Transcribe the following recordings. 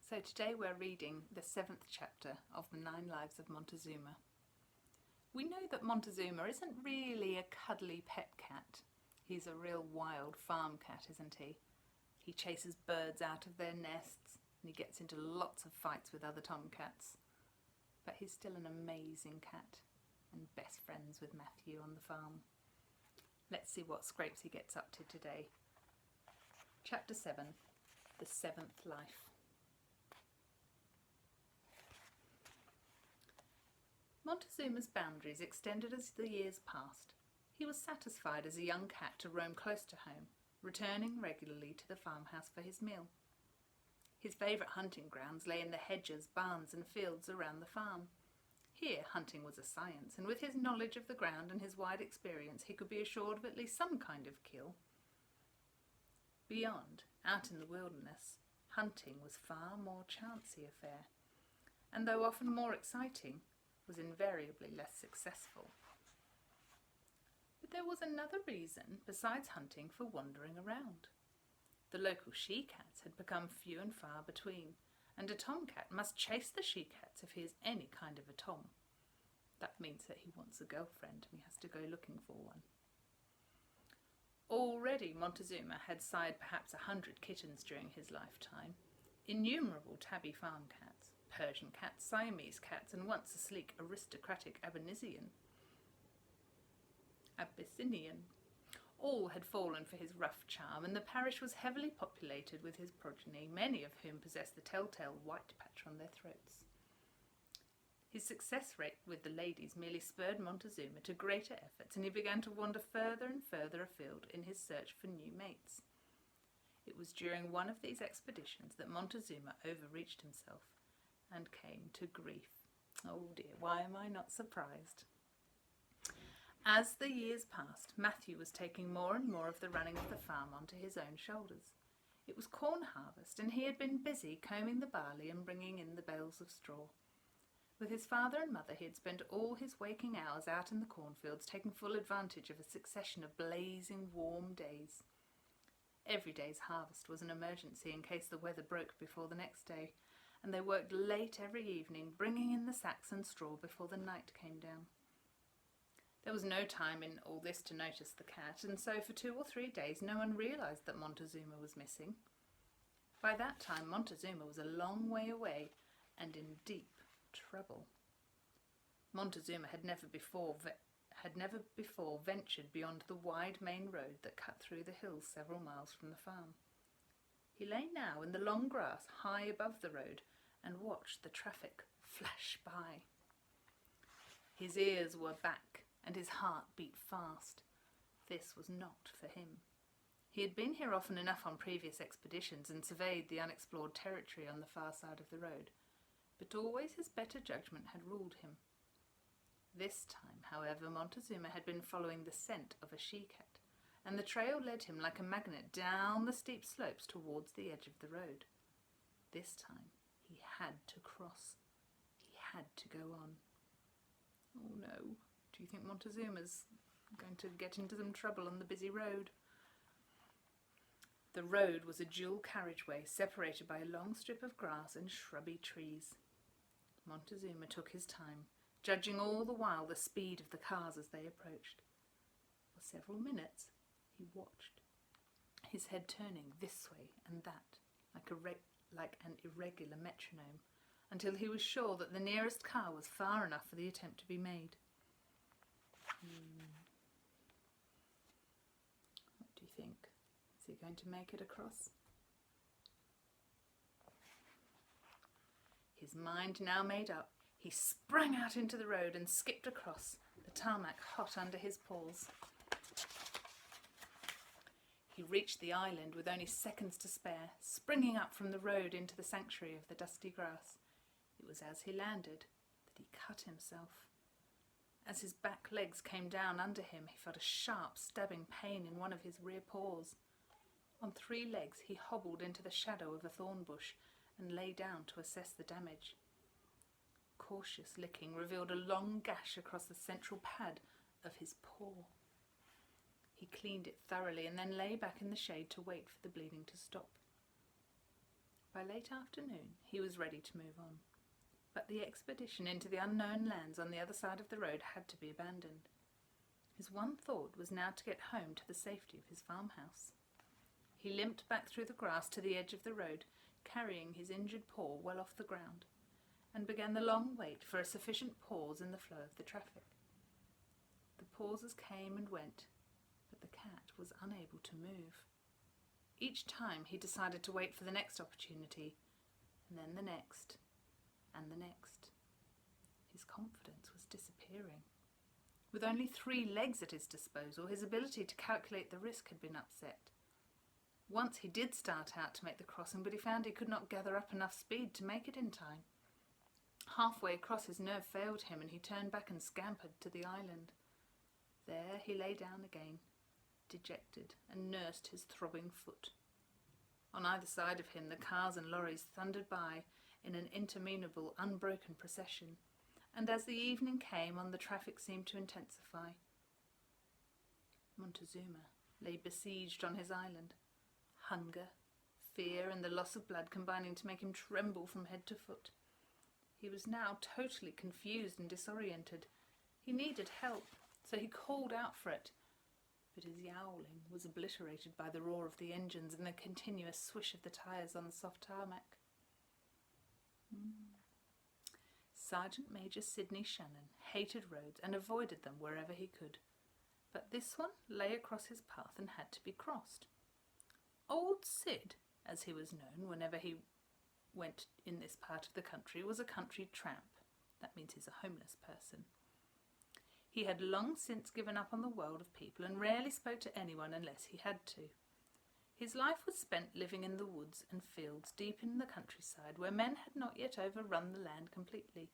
So today we're reading the 7th chapter of the 9 Lives of Montezuma. We know that Montezuma isn't really a cuddly pet cat. He's a real wild farm cat, isn't he? He chases birds out of their nests and he gets into lots of fights with other tomcats. But he's still an amazing cat and best friends with Matthew on the farm. Let's see what scrapes he gets up to today. Chapter 7, The 7th Life. Montezuma's boundaries extended as the years passed. He was satisfied as a young cat to roam close to home, returning regularly to the farmhouse for his meal. His favourite hunting grounds lay in the hedges, barns and fields around the farm. Here hunting was a science, and with his knowledge of the ground and his wide experience he could be assured of at least some kind of kill. Beyond, out in the wilderness, hunting was far more chancy affair, and though often more exciting, was invariably less successful. But there was another reason besides hunting for wandering around. The local she-cats had become few and far between, and a tomcat must chase the she-cats if he is any kind of a tom. That means that he wants a girlfriend and he has to go looking for one. Already Montezuma had sired perhaps 100 kittens during his lifetime, innumerable tabby farm cats, Persian cats, Siamese cats, and once a sleek aristocratic Abyssinian. All had fallen for his rough charm, and the parish was heavily populated with his progeny, many of whom possessed the telltale white patch on their throats. His success rate with the ladies merely spurred Montezuma to greater efforts, and he began to wander further and further afield in his search for new mates. It was during one of these expeditions that Montezuma overreached himself and came to grief. Oh dear, why am I not surprised? As the years passed, Matthew was taking more and more of the running of the farm onto his own shoulders. It was corn harvest, and he had been busy combing the barley and bringing in the bales of straw. With his father and mother he had spent all his waking hours out in the cornfields, taking full advantage of a succession of blazing warm days. Every day's harvest was an emergency in case the weather broke before the next day, and they worked late every evening, bringing in the sacks and straw before the night came down. There was no time in all this to notice the cat, and so for 2 or 3 days no one realised that Montezuma was missing. By that time Montezuma was a long way away and in deep trouble. Montezuma had never before ventured beyond the wide main road that cut through the hills several miles from the farm. He lay now in the long grass high above the road and watched the traffic flash by. His ears were back and his heart beat fast. This was not for him. He had been here often enough on previous expeditions and surveyed the unexplored territory on the far side of the road, but always his better judgment had ruled him. This time, however, Montezuma had been following the scent of a she-cat, and the trail led him like a magnet down the steep slopes towards the edge of the road. This time he had to cross. He had to go on. Oh no, do you think Montezuma's going to get into some trouble on the busy road? The road was a dual carriageway separated by a long strip of grass and shrubby trees. Montezuma took his time, judging all the while the speed of the cars as they approached. For several minutes he watched, his head turning this way and that, like an irregular metronome, until he was sure that the nearest car was far enough for the attempt to be made. What do you think? Is he going to make it across? His mind now made up, he sprang out into the road and skipped across, the tarmac hot under his paws. He reached the island with only seconds to spare, springing up from the road into the sanctuary of the dusty grass. It was as he landed that he cut himself. As his back legs came down under him, he felt a sharp, stabbing pain in one of his rear paws. On 3 legs he hobbled into the shadow of a thorn bush and lay down to assess the damage. Cautious licking revealed a long gash across the central pad of his paw. He cleaned it thoroughly and then lay back in the shade to wait for the bleeding to stop. By late afternoon he was ready to move on, but the expedition into the unknown lands on the other side of the road had to be abandoned. His one thought was now to get home to the safety of his farmhouse. He limped back through the grass to the edge of the road, carrying his injured paw well off the ground, and began the long wait for a sufficient pause in the flow of the traffic. The pauses came and went, but the cat was unable to move. Each time he decided to wait for the next opportunity, and then the next, and the next. His confidence was disappearing. With only 3 legs at his disposal, his ability to calculate the risk had been upset. Once he did start out to make the crossing, but he found he could not gather up enough speed to make it in time. Halfway across, his nerve failed him, and he turned back and scampered to the island. There he lay down again, dejected, and nursed his throbbing foot. On either side of him, the cars and lorries thundered by in an interminable, unbroken procession, and as the evening came on, the traffic seemed to intensify. Montezuma lay besieged on his island, hunger, fear, and the loss of blood combining to make him tremble from head to foot. He was now totally confused and disoriented. He needed help, so he called out for it, but his yowling was obliterated by the roar of the engines and the continuous swish of the tyres on the soft tarmac. Sergeant Major Sidney Shannon hated roads and avoided them wherever he could, but this one lay across his path and had to be crossed. Old Sid, as he was known whenever he went in this part of the country, was a country tramp. That means he's a homeless person. He had long since given up on the world of people and rarely spoke to anyone unless he had to. His life was spent living in the woods and fields deep in the countryside where men had not yet overrun the land completely.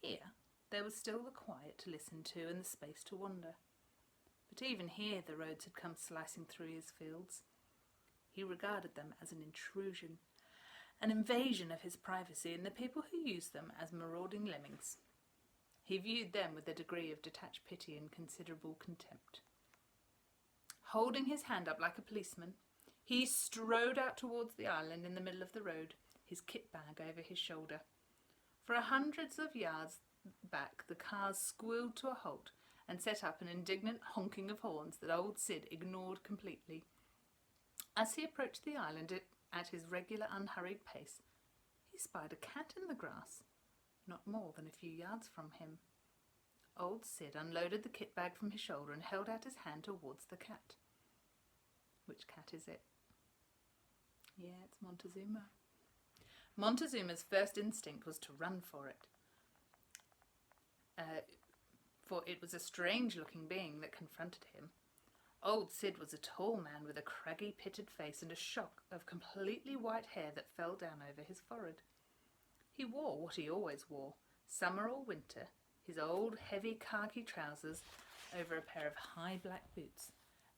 Here there was still the quiet to listen to and the space to wander. But even here the roads had come slicing through his fields. He regarded them as an intrusion, an invasion of his privacy, and the people who used them as marauding lemmings. He viewed them with a degree of detached pity and considerable contempt. Holding his hand up like a policeman, he strode out towards the island in the middle of the road, his kit bag over his shoulder. For hundreds of yards back, the cars squealed to a halt and set up an indignant honking of horns that old Sid ignored completely. As he approached the island at his regular unhurried pace, he spied a cat in the grass, not more than a few yards from him. Old Sid unloaded the kit bag from his shoulder and held out his hand towards the cat. Which cat is it? Yeah, it's Montezuma. Montezuma's first instinct was to run for it. For it was a strange-looking being that confronted him. Old Sid was a tall man with a craggy, pitted face and a shock of completely white hair that fell down over his forehead. He wore what he always wore, summer or winter, his old heavy khaki trousers over a pair of high black boots,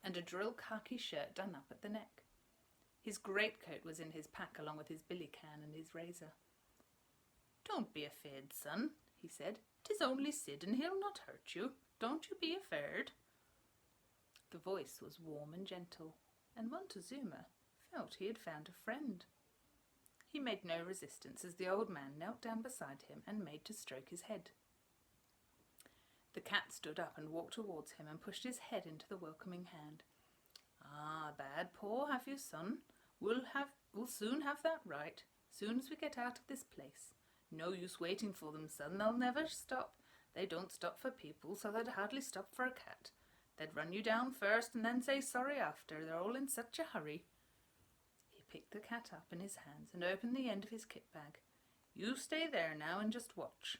and a drill khaki shirt done up at the neck. His greatcoat was in his pack along with his billy can and his razor. "Don't be afeard, son," he said. "'Tis only Sid, and he'll not hurt you. Don't you be afeard." The voice was warm and gentle, and Montezuma felt he had found a friend. He made no resistance as the old man knelt down beside him and made to stroke his head. The cat stood up and walked towards him and pushed his head into the welcoming hand. "Ah, bad paw, have you, son? We'll soon have that right, soon as we get out of this place. No use waiting for them, son. They'll never stop. They don't stop for people, so they'd hardly stop for a cat. They'd run you down first and then say sorry after. They're all in such a hurry." He picked the cat up in his hands and opened the end of his kit bag. "You stay there now and just watch."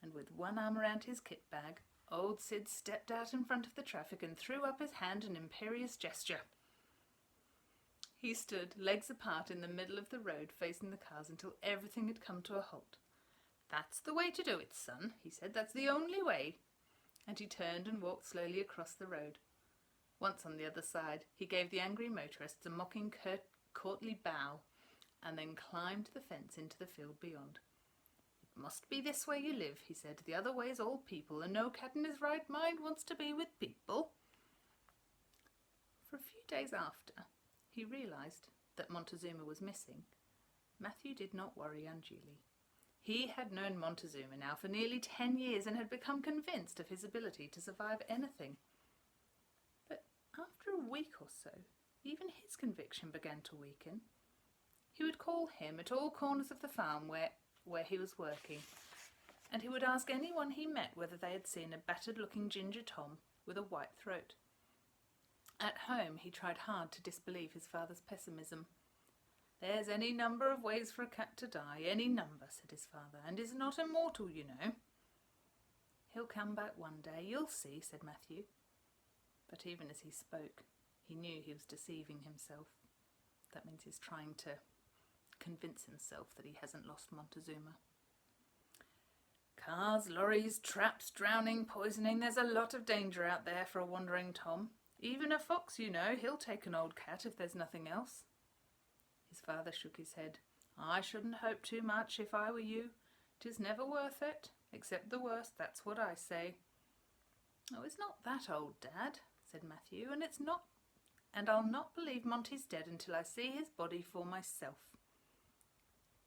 And with one arm around his kit bag, old Sid stepped out in front of the traffic and threw up his hand in imperious gesture. He stood, legs apart, in the middle of the road, facing the cars until everything had come to a halt. "That's the way to do it, son," he said. "That's the only way." And he turned and walked slowly across the road. Once on the other side, he gave the angry motorists a mocking, courtly bow, and then climbed the fence into the field beyond. "It must be this way you live," he said. "The other way is all people, and no cat in his right mind wants to be with people." For a few days after, he realised that Montezuma was missing, Matthew did not worry unduly. He had known Montezuma now for nearly 10 years and had become convinced of his ability to survive anything. But after a week or so, even his conviction began to weaken. He would call him at all corners of the farm where he was working, and he would ask anyone he met whether they had seen a battered-looking ginger Tom with a white throat. At home he tried hard to disbelieve his father's pessimism. "There's any number of ways for a cat to die, any number," said his father, "and is not immortal, you know." "He'll come back one day, you'll see," said Matthew. But even as he spoke, he knew he was deceiving himself. That means he's trying to convince himself that he hasn't lost Montezuma. "Cars, lorries, traps, drowning, poisoning, there's a lot of danger out there for a wandering Tom. Even a fox, you know, he'll take an old cat if there's nothing else." His father shook his head. "I shouldn't hope too much if I were you. 'Tis never worth it. Accept the worst, that's what I say." "Oh, it's not that old, Dad," said Matthew, and I'll not believe Monty's dead until I see his body for myself."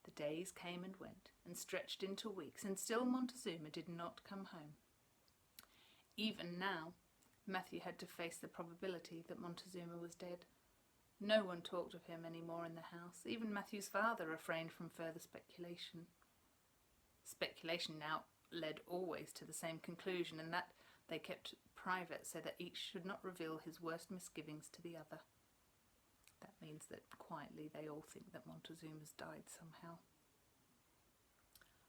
The days came and went, and stretched into weeks, and still Montezuma did not come home. Even now, Matthew had to face the probability that Montezuma was dead. No one talked of him any more in the house. Even Matthew's father refrained from further speculation. Speculation now led always to the same conclusion, and that they kept private so that each should not reveal his worst misgivings to the other. That means that quietly they all think that Montezuma's died somehow.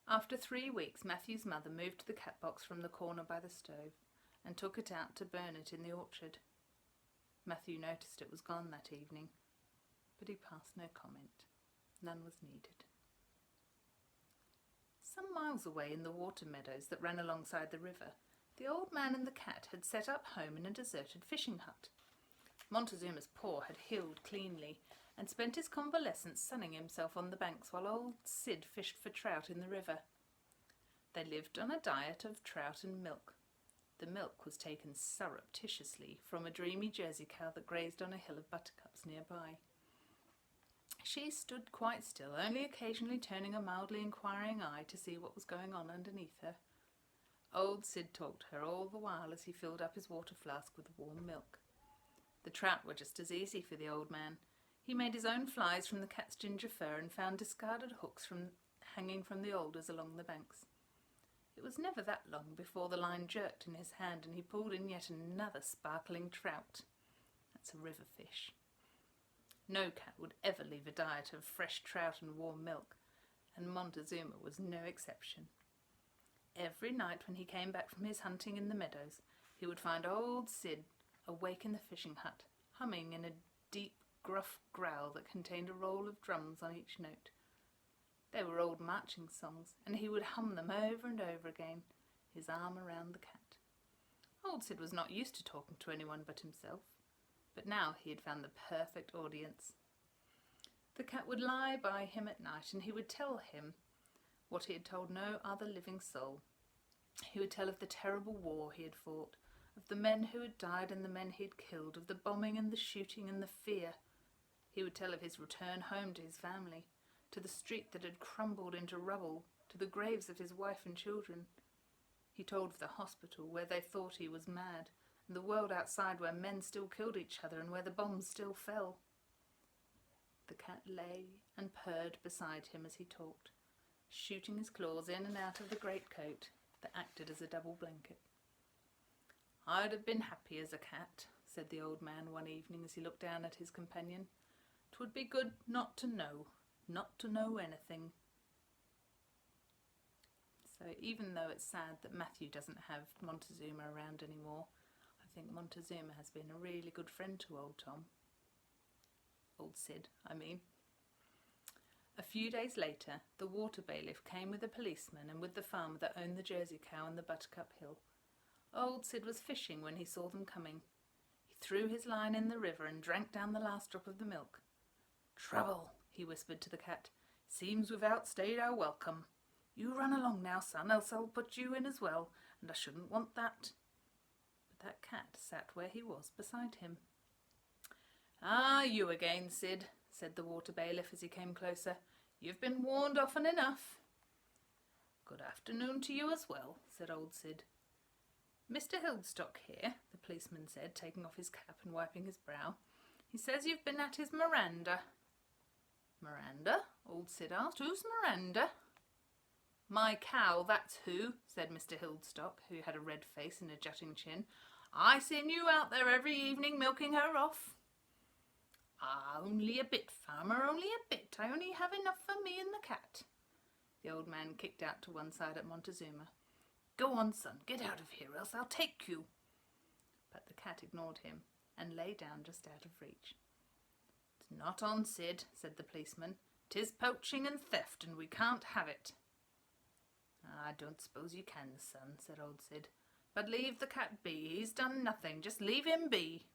After 3 weeks, Matthew's mother moved the cat box from the corner by the stove and took it out to burn it in the orchard. Matthew noticed it was gone that evening, but he passed no comment. None was needed. Some miles away in the water meadows that ran alongside the river, the old man and the cat had set up home in a deserted fishing hut. Montezuma's paw had healed cleanly and spent his convalescence sunning himself on the banks while old Sid fished for trout in the river. They lived on a diet of trout and milk. The milk was taken surreptitiously from a dreamy Jersey cow that grazed on a hill of buttercups nearby. She stood quite still, only occasionally turning a mildly inquiring eye to see what was going on underneath her. Old Sid talked to her all the while as he filled up his water flask with warm milk. The trout were just as easy for the old man. He made his own flies from the cat's ginger fur and found discarded hooks hanging from the alders along the banks. It was never that long before the line jerked in his hand and he pulled in yet another sparkling trout. That's a river fish. No cat would ever leave a diet of fresh trout and warm milk, and Montezuma was no exception. Every night when he came back from his hunting in the meadows, he would find old Sid awake in the fishing hut, humming in a deep, gruff growl that contained a roll of drums on each note. They were old marching songs, and he would hum them over and over again, his arm around the cat. Old Sid was not used to talking to anyone but himself, but now he had found the perfect audience. The cat would lie by him at night, and he would tell him what he had told no other living soul. He would tell of the terrible war he had fought, of the men who had died and the men he had killed, of the bombing and the shooting and the fear. He would tell of his return home to his family, to the street that had crumbled into rubble, to the graves of his wife and children. He told of the hospital where they thought he was mad, and the world outside where men still killed each other and where the bombs still fell. The cat lay and purred beside him as he talked, shooting his claws in and out of the greatcoat that acted as a double blanket. "I'd have been happy as a cat," said the old man one evening as he looked down at his companion. "'Twould be good not to know anything." So even though it's sad that Matthew doesn't have Montezuma around anymore, I think Montezuma has been a really good friend to old Tom. Old Sid, I mean. A few days later, the water bailiff came with a policeman and with the farmer that owned the Jersey cow and the Buttercup Hill. Old Sid was fishing when he saw them coming. He threw his line in the river and drank down the last drop of the milk. "Trouble," he whispered to the cat. "Seems we've outstayed our welcome. You run along now, son, else I'll put you in as well, and I shouldn't want that." But that cat sat where he was beside him. "Ah, you again, Sid," said the water bailiff as he came closer. You've been warned often enough." "Good afternoon to you as well," said old Sid. "Mr. Hildstock here," the policeman said, taking off his cap and wiping his brow. "He says you've been at his Miranda." "Miranda?" old Sid asked. "Who's Miranda?" "My cow, that's who," said Mr. Hildstock, who had a red face and a jutting chin. "I seen you out there every evening milking her off." "Ah, only a bit, farmer, only a bit. I only have enough for me and the cat." The old man kicked out to one side at Montezuma. "Go on, son, get out of here, else I'll take you." But the cat ignored him and lay down just out of reach. "It's not on, Sid," said the policeman. "'Tis poaching and theft, and we can't have it." "I don't suppose you can, son," said old Sid. "But leave the cat be. He's done nothing. Just leave him be."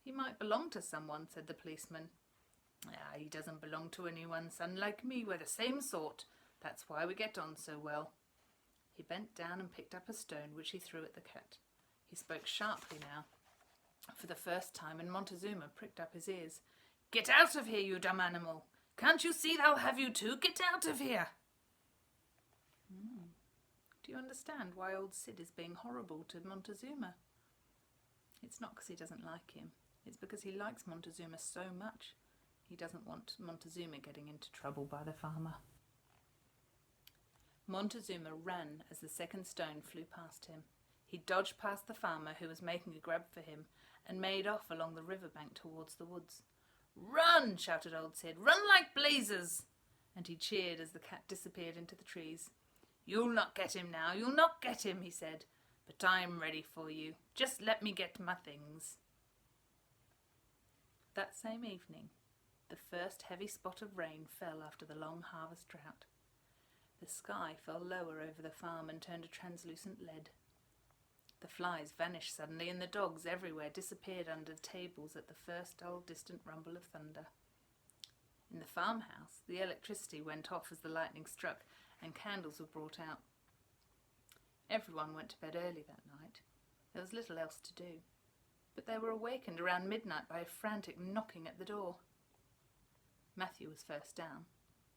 "He might belong to someone," said the policeman. He doesn't belong to anyone, son. Like me, we're the same sort. That's why we get on so well." He bent down and picked up a stone, which he threw at the cat. He spoke sharply now, for the first time, and Montezuma pricked up his ears. "Get out of here, you dumb animal! Can't you see they'll have you too? Get out of here!" Do you understand why old Sid is being horrible to Montezuma? It's not because he doesn't like him. It's because he likes Montezuma so much. He doesn't want Montezuma getting into trouble by the farmer. Montezuma ran as the second stone flew past him. He dodged past the farmer, who was making a grab for him, and made off along the riverbank towards the woods. "Run!" shouted old Sid. "Run like blazes!" And he cheered as the cat disappeared into the trees. "You'll not get him now, you'll not get him," he said. "But I'm ready for you. Just let me get my things." That same evening, the first heavy spot of rain fell after the long harvest drought. The sky fell lower over the farm and turned a translucent lead. The flies vanished suddenly, and the dogs everywhere disappeared under the tables at the first dull, distant rumble of thunder. In the farmhouse, the electricity went off as the lightning struck, and candles were brought out. Everyone went to bed early that night. There was little else to do, but they were awakened around midnight by a frantic knocking at the door. Matthew was first down.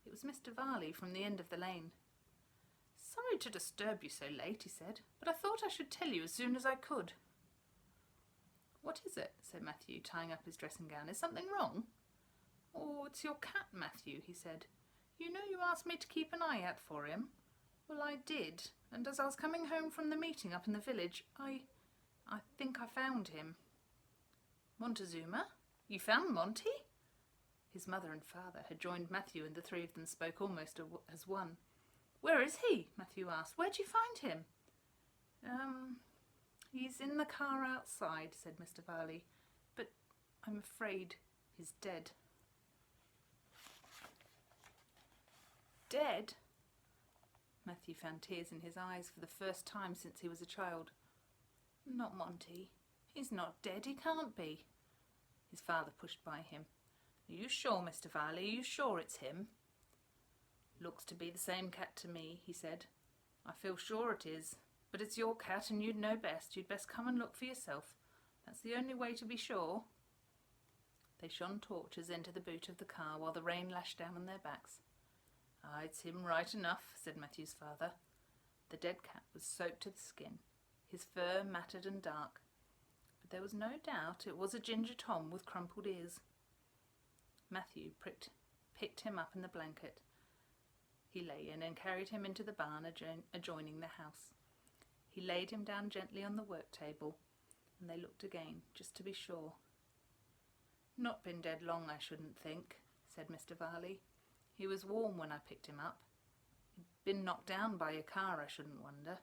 It was Mr. Varley from the end of the lane. "Sorry to disturb you so late," he said, "but I thought I should tell you as soon as I could." "What is it?" said Matthew, tying up his dressing gown. "Is something wrong?" "Oh, it's your cat, Matthew," he said. "You know you asked me to keep an eye out for him. Well, I did, and as I was coming home from the meeting up in the village, I think I found him." "Montezuma? You found Monty?" His mother and father had joined Matthew, and the three of them spoke almost as one. "Where is he?" Matthew asked. "Where'd you find him?" He's in the car outside," said Mr. Varley, "but I'm afraid he's dead." "Dead?" Matthew found tears in his eyes for the first time since he was a child. "Not Monty. He's not dead. He can't be." His father pushed by him. "Are you sure, Mr. Varley? Are you sure it's him?" "Looks to be the same cat to me," he said. "I feel sure it is. But it's your cat and you'd know best. You'd best come and look for yourself. That's the only way to be sure." They shone torches into the boot of the car while the rain lashed down on their backs. "Ah, it's him right enough," said Matthew's father. The dead cat was soaked to the skin, his fur matted and dark, but there was no doubt it was a ginger Tom with crumpled ears. Matthew picked him up in the blanket he lay in and carried him into the barn adjoining the house. He laid him down gently on the work table, and they looked again, just to be sure. "Not been dead long, I shouldn't think," said Mr. Varley. "He was warm when I picked him up. He'd been knocked down by a car, I shouldn't wonder,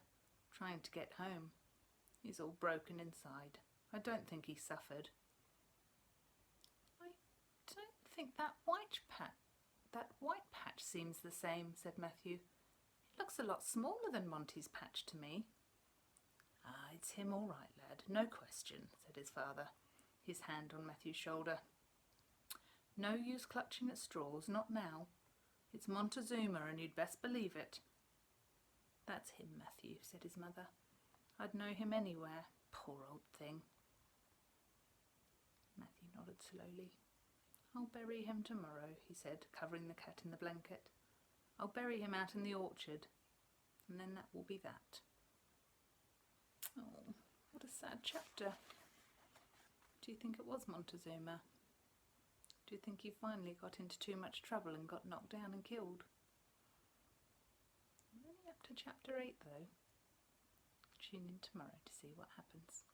trying to get home. He's all broken inside. I don't think he suffered." "I don't think that white patch seems the same," said Matthew. "It looks a lot smaller than Monty's patch to me." "Ah, it's him all right, lad, no question," said his father, his hand on Matthew's shoulder. "No use clutching at straws, not now. It's Montezuma, and you'd best believe it." "That's him, Matthew," said his mother. "I'd know him anywhere. Poor old thing." Matthew nodded slowly. I'll bury him tomorrow, he said, covering the cat in the blanket. I'll bury him out in the orchard, and then that will be that. Oh, what a sad chapter. Do you think it was Montezuma? Do you think he finally got into too much trouble and got knocked down and killed? I'm only up to chapter 8 though. Tune in tomorrow to see what happens.